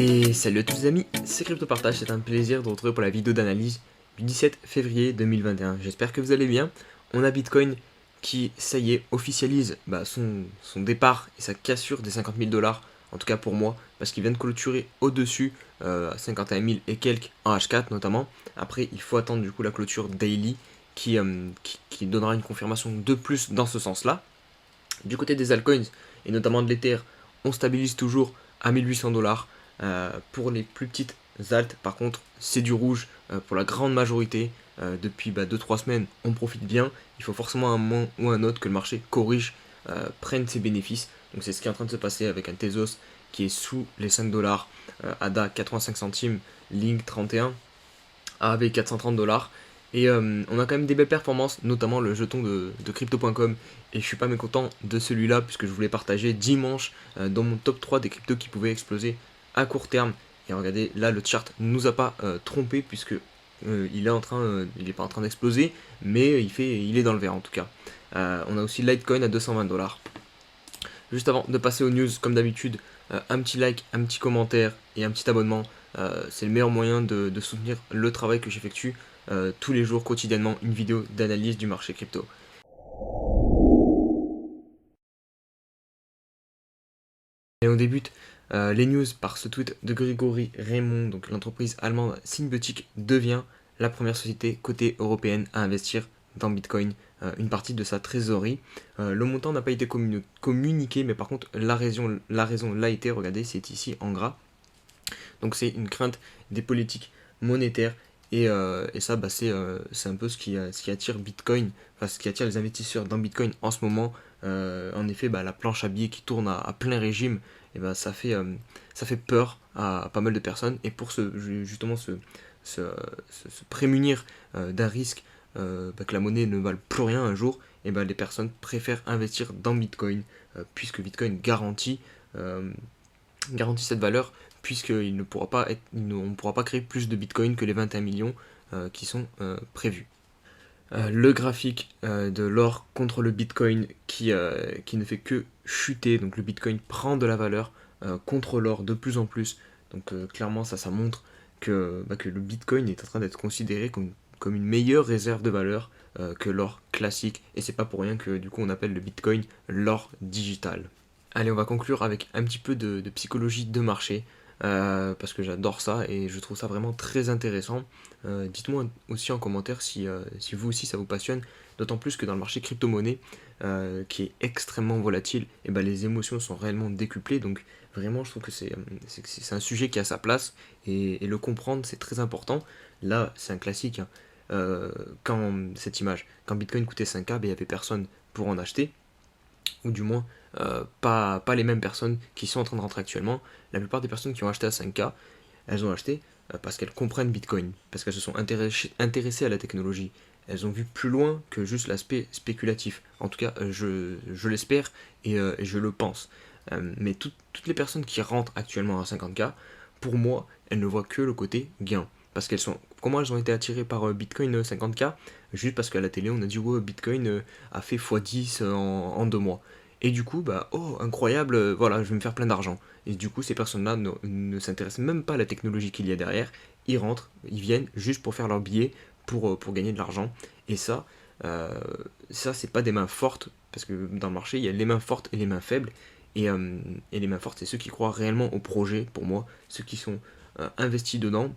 Et salut à tous les amis, c'est CryptoPartage, c'est un plaisir de vous retrouver pour la vidéo d'analyse du 17 février 2021. J'espère que vous allez bien. On a Bitcoin qui, ça y est, officialise son départ et sa cassure des 50 000 $, en tout cas pour moi, parce qu'il vient de clôturer au-dessus à 51 000 et quelques en H4 notamment. Après, il faut attendre du coup la clôture daily qui donnera une confirmation de plus dans ce sens-là. Du côté des altcoins, et notamment de l'Ether, on stabilise toujours à 1800 $. Pour les plus petites alts, par contre, c'est du rouge pour la grande majorité. Depuis 2-3 semaines, on profite bien. Il faut forcément un moment ou un autre que le marché corrige, prenne ses bénéfices. Donc c'est ce qui est en train de se passer avec un Tezos qui est sous les 5 $, ADA 85 centimes, Link 31, AAV 430 $. Et on a quand même des belles performances, notamment le jeton de crypto.com. Et je suis pas mécontent de celui-là, puisque je voulais partager dimanche dans mon top 3 des cryptos qui pouvaient exploser à court terme. Et regardez, là le chart ne nous a pas trompé, puisque il est pas en train d'exploser, mais il est dans le vert en tout cas. On a aussi Litecoin à 220 $. Juste avant de passer aux news, comme d'habitude, un petit like, un petit commentaire et un petit abonnement. C'est le meilleur moyen de soutenir le travail que j'effectue tous les jours, quotidiennement, une vidéo d'analyse du marché crypto. Et on débute les news par ce tweet de Grégory Raymond. Donc l'entreprise allemande Synthetix devient la première société cotée européenne à investir dans Bitcoin une partie de sa trésorerie. Le montant n'a pas été communiqué, mais par contre la raison l'a été. Regardez, c'est ici en gras. Donc c'est une crainte des politiques monétaires. Et ça, c'est un peu ce qui attire Bitcoin, enfin ce qui attire les investisseurs dans Bitcoin en ce moment. En effet, la planche à billets qui tourne à plein régime, et ça fait peur à pas mal de personnes. Et pour justement se prémunir d'un risque que la monnaie ne vale plus rien un jour, et les personnes préfèrent investir dans Bitcoin, puisque Bitcoin garantit cette valeur, puisqu'il ne pourra pas on ne pourra pas créer plus de Bitcoin que les 21 millions qui sont prévus. Le graphique de l'or contre le Bitcoin qui ne fait que chuter, donc le Bitcoin prend de la valeur contre l'or de plus en plus. Donc clairement ça montre que le Bitcoin est en train d'être considéré comme une meilleure réserve de valeur que l'or classique, et c'est pas pour rien que du coup on appelle le Bitcoin l'or digital. Allez, on va conclure avec un petit peu de psychologie de marché, parce que j'adore ça et je trouve ça vraiment très intéressant. Dites-moi aussi en commentaire si vous aussi ça vous passionne, d'autant plus que dans le marché crypto-monnaie, qui est extrêmement volatile, et les émotions sont réellement décuplées. Donc vraiment, je trouve que c'est un sujet qui a sa place, et le comprendre, c'est très important. Là, c'est un classique, hein. Quand cette image, quand Bitcoin coûtait 5K, il n'y avait personne pour en acheter, ou du moins pas les mêmes personnes qui sont en train de rentrer actuellement. La plupart des personnes qui ont acheté à 5K, elles ont acheté parce qu'elles comprennent Bitcoin, parce qu'elles se sont intéressées à la technologie. Elles ont vu plus loin que juste l'aspect spéculatif. En tout cas, je l'espère et je le pense. Mais toutes les personnes qui rentrent actuellement à 50K, pour moi, elles ne voient que le côté gain. Parce comment elles ont été attirées par Bitcoin 50K? Juste parce qu'à la télé, on a dit ouais, Bitcoin a fait x10 en 2 mois. Et du coup, oh, incroyable, voilà, je vais me faire plein d'argent. Et du coup, ces personnes-là ne s'intéressent même pas à la technologie qu'il y a derrière. Ils rentrent, ils viennent juste pour faire leur billet, pour gagner de l'argent. Et ça, c'est pas des mains fortes, parce que dans le marché, il y a les mains fortes et les mains faibles. Et les mains fortes, c'est ceux qui croient réellement au projet, pour moi, ceux qui sont investis dedans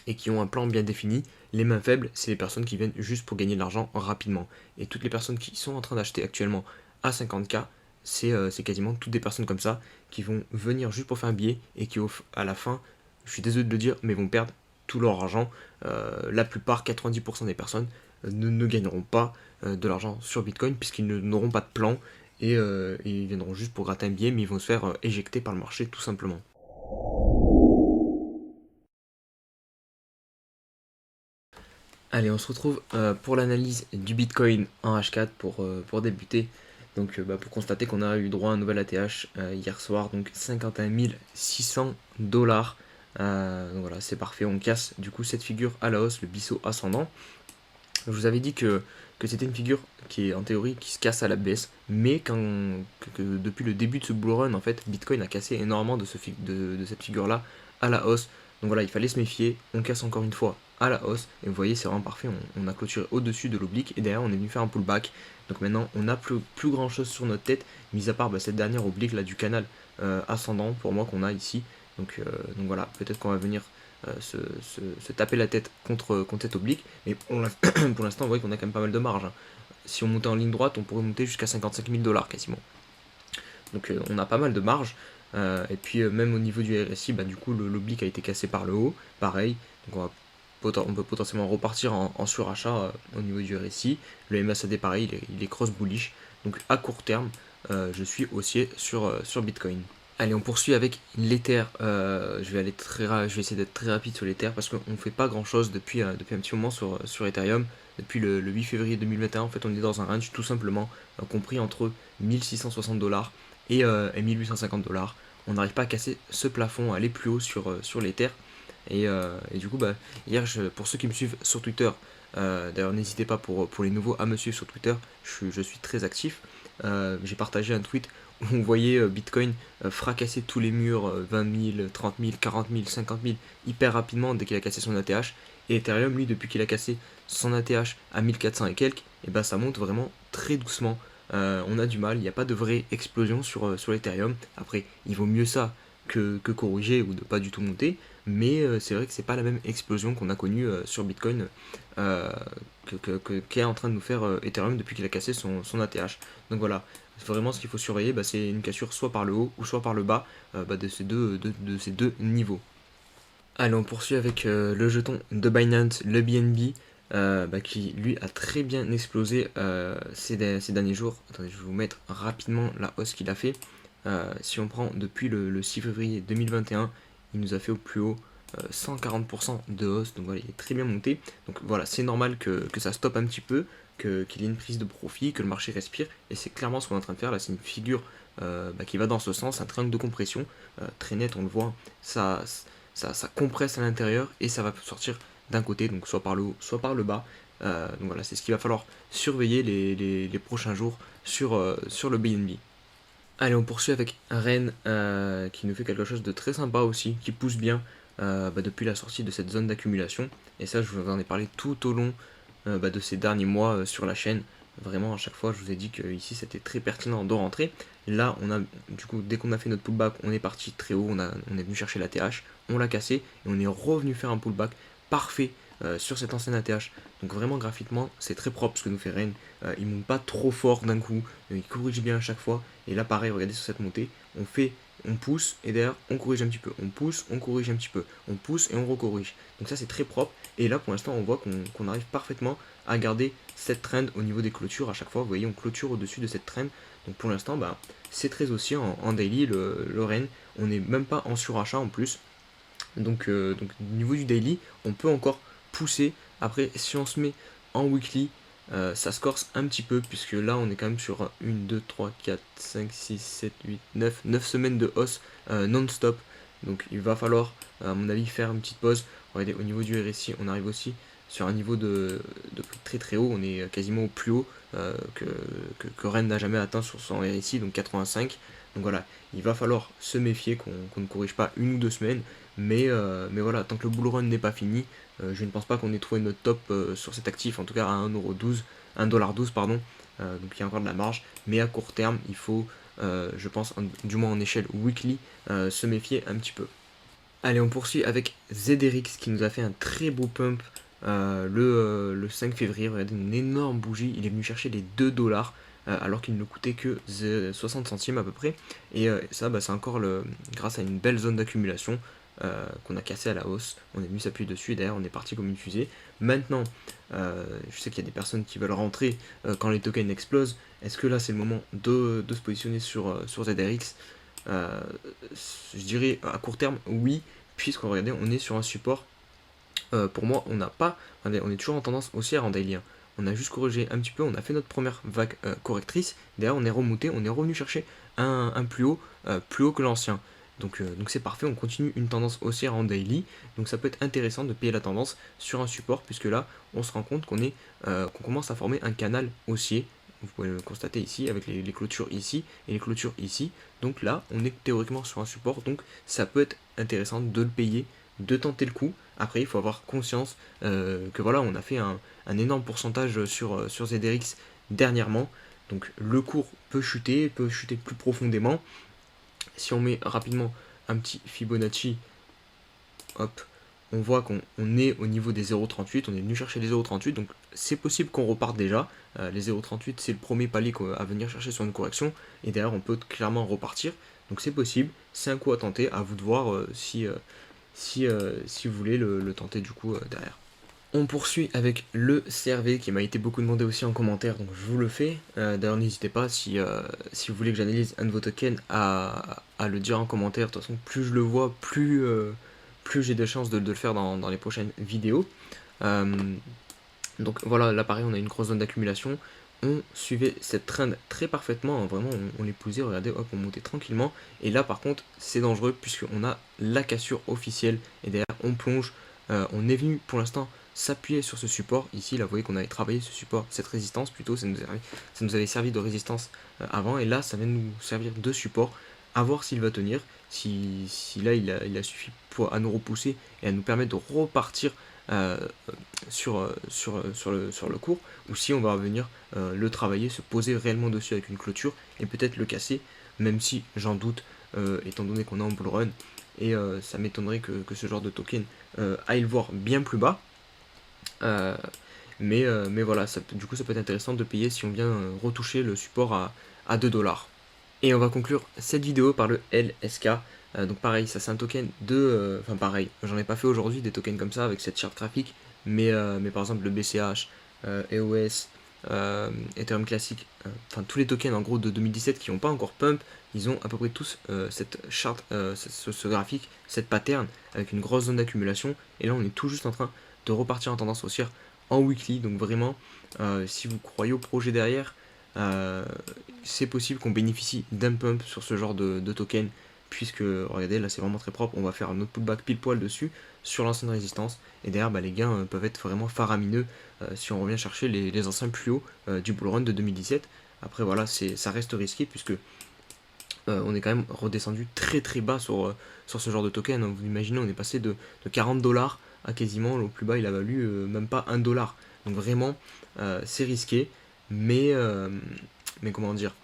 et qui ont un plan bien défini. Les mains faibles, c'est les personnes qui viennent juste pour gagner de l'argent rapidement. Et toutes les personnes qui sont en train d'acheter actuellement à 50K, c'est quasiment toutes des personnes comme ça qui vont venir juste pour faire un billet et qui à la fin, je suis désolé de le dire, mais vont perdre tout leur argent. La plupart, 90% des personnes ne gagneront pas de l'argent sur Bitcoin, puisqu'ils n'auront pas de plan, et ils viendront juste pour gratter un billet, mais ils vont se faire éjecter par le marché tout simplement. Allez, on se retrouve pour l'analyse du Bitcoin en H4 pour débuter. Donc pour constater qu'on a eu droit à un nouvel ATH hier soir, donc 51 600 $. Donc voilà, c'est parfait, on casse du coup cette figure à la hausse, le biseau ascendant. Je vous avais dit que que c'était une figure qui est en théorie qui se casse à la baisse, mais depuis le début de ce bull run, en fait, Bitcoin a cassé énormément de cette figure-là à la hausse. Donc voilà, il fallait se méfier, on casse encore une fois à la hausse, et vous voyez, c'est vraiment parfait, on a clôturé au-dessus de l'oblique, et derrière, on est venu faire un pullback. Donc maintenant, on n'a plus grand-chose sur notre tête, mis à part cette dernière oblique là du canal ascendant, pour moi, qu'on a ici. Donc voilà, peut-être qu'on va venir se taper la tête contre cette oblique, mais pour l'instant, vous voyez qu'on a quand même pas mal de marge, hein. Si on montait en ligne droite, on pourrait monter jusqu'à 55 000 $ quasiment. Donc on a pas mal de marge. Et puis même au niveau du RSI, du coup l'oblique a été cassé par le haut, pareil. Donc on peut potentiellement repartir en surachat au niveau du RSI. Le MACD pareil, il est cross bullish. Donc à court terme, je suis haussier sur Bitcoin. Allez, on poursuit avec l'Ether. Je vais essayer d'être très rapide sur l'Ether parce qu'on ne fait pas grand chose depuis un petit moment sur Ethereum. Depuis le 8 février 2021, en fait, on est dans un range tout simplement compris entre 1660 $ et 1850 $. On n'arrive pas à casser ce plafond, à aller plus haut sur l'Ether. Et du coup, hier, pour ceux qui me suivent sur Twitter, d'ailleurs, n'hésitez pas pour les nouveaux à me suivre sur Twitter, je suis très actif. J'ai partagé un tweet où on voyait Bitcoin fracasser tous les murs, 20 000, 30 000, 40 000, 50 000, hyper rapidement dès qu'il a cassé son ATH. Et Ethereum, lui, depuis qu'il a cassé son ATH à 1400 et quelques, et ça monte vraiment très doucement. On a du mal, il n'y a pas de vraie explosion sur l'Ethereum. Après, il vaut mieux ça que corriger ou de pas du tout monter, mais c'est vrai que c'est pas la même explosion qu'on a connue sur Bitcoin qu'est en train de nous faire Ethereum depuis qu'il a cassé son ATH. Donc voilà, vraiment ce qu'il faut surveiller, c'est une cassure soit par le haut ou soit par le bas de ces deux niveaux. Allez, on poursuit avec le jeton de Binance, le BNB, qui lui a très bien explosé ces derniers jours. Attendez, je vais vous mettre rapidement la hausse qu'il a fait. Si on prend depuis le 6 février 2021, il nous a fait au plus haut 140% de hausse, donc voilà, il est très bien monté. Donc voilà, c'est normal que ça stoppe un petit peu, qu'il y ait une prise de profit, que le marché respire, et c'est clairement ce qu'on est en train de faire. Là, c'est une figure qui va dans ce sens, un triangle de compression, très net, on le voit, ça compresse à l'intérieur et ça va sortir d'un côté, donc soit par le haut, soit par le bas. Donc voilà, c'est ce qu'il va falloir surveiller les prochains jours sur le BNB. Allez, on poursuit avec Rennes qui nous fait quelque chose de très sympa aussi, qui pousse bien depuis la sortie de cette zone d'accumulation. Et ça, je vous en ai parlé tout au long de ces derniers mois sur la chaîne. Vraiment, à chaque fois, je vous ai dit que ici c'était très pertinent de rentrer. Là, du coup, dès qu'on a fait notre pullback, on est parti très haut, on est venu chercher la TH, on l'a cassé et on est revenu faire un pullback parfait sur cette ancienne ATH. Donc vraiment graphiquement c'est très propre ce que nous fait Rennes. Il monte pas trop fort d'un coup, il corrige bien à chaque fois. Et là pareil, regardez sur cette montée, on pousse et derrière on corrige un petit peu, on pousse, on corrige un petit peu, on pousse et on recorrige. Donc ça c'est très propre. Et là pour l'instant on voit qu'on arrive parfaitement à garder cette trend au niveau des clôtures. À chaque fois vous voyez on clôture au-dessus de cette trend. Donc pour l'instant c'est très aussi en daily le Rennes. On n'est même pas en surachat en plus. Donc au niveau du daily, on peut encore pousser. Après, si on se met en weekly, ça se corse un petit peu, puisque là, on est quand même sur 1, 2, 3, 4, 5, 6, 7, 8, 9 semaines de hausse non-stop. Donc il va falloir, à mon avis, faire une petite pause. Regardez, au niveau du RSI, on arrive aussi sur un niveau de prix très très haut. On est quasiment au plus haut que Rennes n'a jamais atteint sur son RSI, donc 85. Donc voilà, il va falloir se méfier qu'on ne corrige pas 1 ou 2 semaines. Mais voilà, tant que le bull run n'est pas fini, je ne pense pas qu'on ait trouvé notre top sur cet actif, en tout cas à 1,12 $, pardon. Donc il y a encore de la marge, mais à court terme, il faut, je pense, du moins en échelle weekly, se méfier un petit peu. Allez, on poursuit avec ZRX qui nous a fait un très beau pump le 5 février. Regardez, une énorme bougie, il est venu chercher les 2 $. Alors qu'il ne coûtait que 60 centimes à peu près. Et ça, c'est encore grâce à une belle zone d'accumulation qu'on a cassé à la hausse. On est venu s'appuyer dessus et derrière on est parti comme une fusée. Maintenant, je sais qu'il y a des personnes qui veulent rentrer quand les tokens explosent. Est-ce que là c'est le moment de se positionner sur ZRX? Je dirais à court terme oui, puisque regardez, on est sur un support. Pour moi, on n'a pas. Regardez, on est toujours en tendance haussière en daily. On a juste corrigé un petit peu, on a fait notre première vague correctrice. Derrière, on est remonté, on est revenu chercher un plus haut que l'ancien. Donc c'est parfait, on continue une tendance haussière en daily, donc ça peut être intéressant de payer la tendance sur un support, puisque là on se rend compte qu'on commence à former un canal haussier. Vous pouvez le constater ici avec les clôtures ici et les clôtures ici. Donc là on est théoriquement sur un support, donc ça peut être intéressant de le payer, de tenter le coup. Après il faut avoir conscience que voilà, on a fait un énorme pourcentage sur ZRX dernièrement, donc le cours peut chuter plus profondément. Si on met rapidement un petit Fibonacci, hop, on voit qu'on est au niveau des 0,38, on est venu chercher les 0,38, donc c'est possible qu'on reparte déjà. Les 0,38 c'est le premier palier à venir chercher sur une correction, et derrière on peut clairement repartir, donc c'est possible, c'est un coup à tenter, à vous de voir si vous voulez le tenter du coup derrière. On poursuit avec le CRV qui m'a été beaucoup demandé aussi en commentaire, donc je vous le fais. D'ailleurs n'hésitez pas si vous voulez que j'analyse un de vos tokens à le dire en commentaire. De toute façon plus je le vois, plus j'ai de chances de le faire dans les prochaines vidéos. Donc voilà, là pareil on a une grosse zone d'accumulation. On suivait cette trend très parfaitement, hein, vraiment on l'épousait, regardez, hop on montait tranquillement. Et là par contre c'est dangereux puisqu'on a la cassure officielle et derrière on plonge. On est venu pour l'instant s'appuyer sur ce support. Ici, là, vous voyez qu'on avait travaillé ce support, cette résistance plutôt, ça nous avait servi de résistance avant, et là, ça vient nous servir de support, à voir s'il va tenir, si là, il a suffi à nous repousser et à nous permettre de repartir sur le cours, ou si on va venir le travailler, se poser réellement dessus avec une clôture, et peut-être le casser, même si j'en doute, étant donné qu'on est en bull run, et ça m'étonnerait que ce genre de token aille le voir bien plus bas. Mais voilà, du coup ça peut être intéressant de payer si on vient retoucher le support à 2$. Et on va conclure cette vidéo par le LSK. Donc pareil, ça c'est un token de... Enfin pareil, j'en ai pas fait aujourd'hui des tokens comme ça avec cette charte graphique, mais par exemple le BCH, EOS, Ethereum classique, enfin tous les tokens en gros de 2017 qui n'ont pas encore pump, ils ont à peu près tous cette charte, ce graphique, cette pattern avec une grosse zone d'accumulation, et là on est tout juste en train de repartir en tendance haussière en weekly, donc vraiment si vous croyez au projet derrière, c'est possible qu'on bénéficie d'un pump sur ce genre de token, puisque regardez là c'est vraiment très propre, on va faire un autre pullback pile poil dessus sur l'ancienne résistance, et derrière les gains peuvent être vraiment faramineux si on revient chercher les anciens plus hauts du bull run de 2017. Après voilà, ça reste risqué puisque on est quand même redescendu très très bas sur ce genre de token. Vous imaginez, on est passé de 40$ à quasiment, au plus bas il a valu même pas 1$. Donc vraiment c'est risqué, mais comment dire,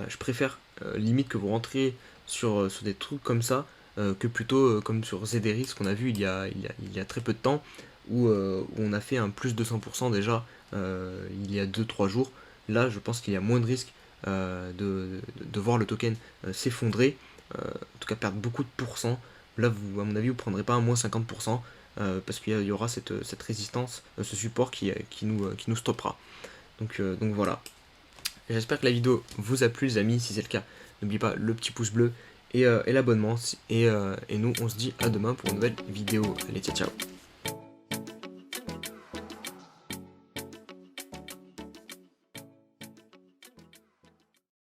je préfère limite que vous rentriez sur des trucs comme ça que plutôt comme sur ZRX qu'on a vu il y a très peu de temps, où on a fait un plus de 100% déjà il y a 2-3 jours. Là je pense qu'il y a moins de risques de voir le token s'effondrer, en tout cas perdre beaucoup de pourcents. Là à mon avis vous ne prendrez pas un moins 50%, parce qu'il y aura cette résistance, ce support qui nous stoppera. Donc voilà. J'espère que la vidéo vous a plu les amis, si c'est le cas, n'oubliez pas le petit pouce bleu et l'abonnement, et nous on se dit à demain pour une nouvelle vidéo. Allez, ciao ciao.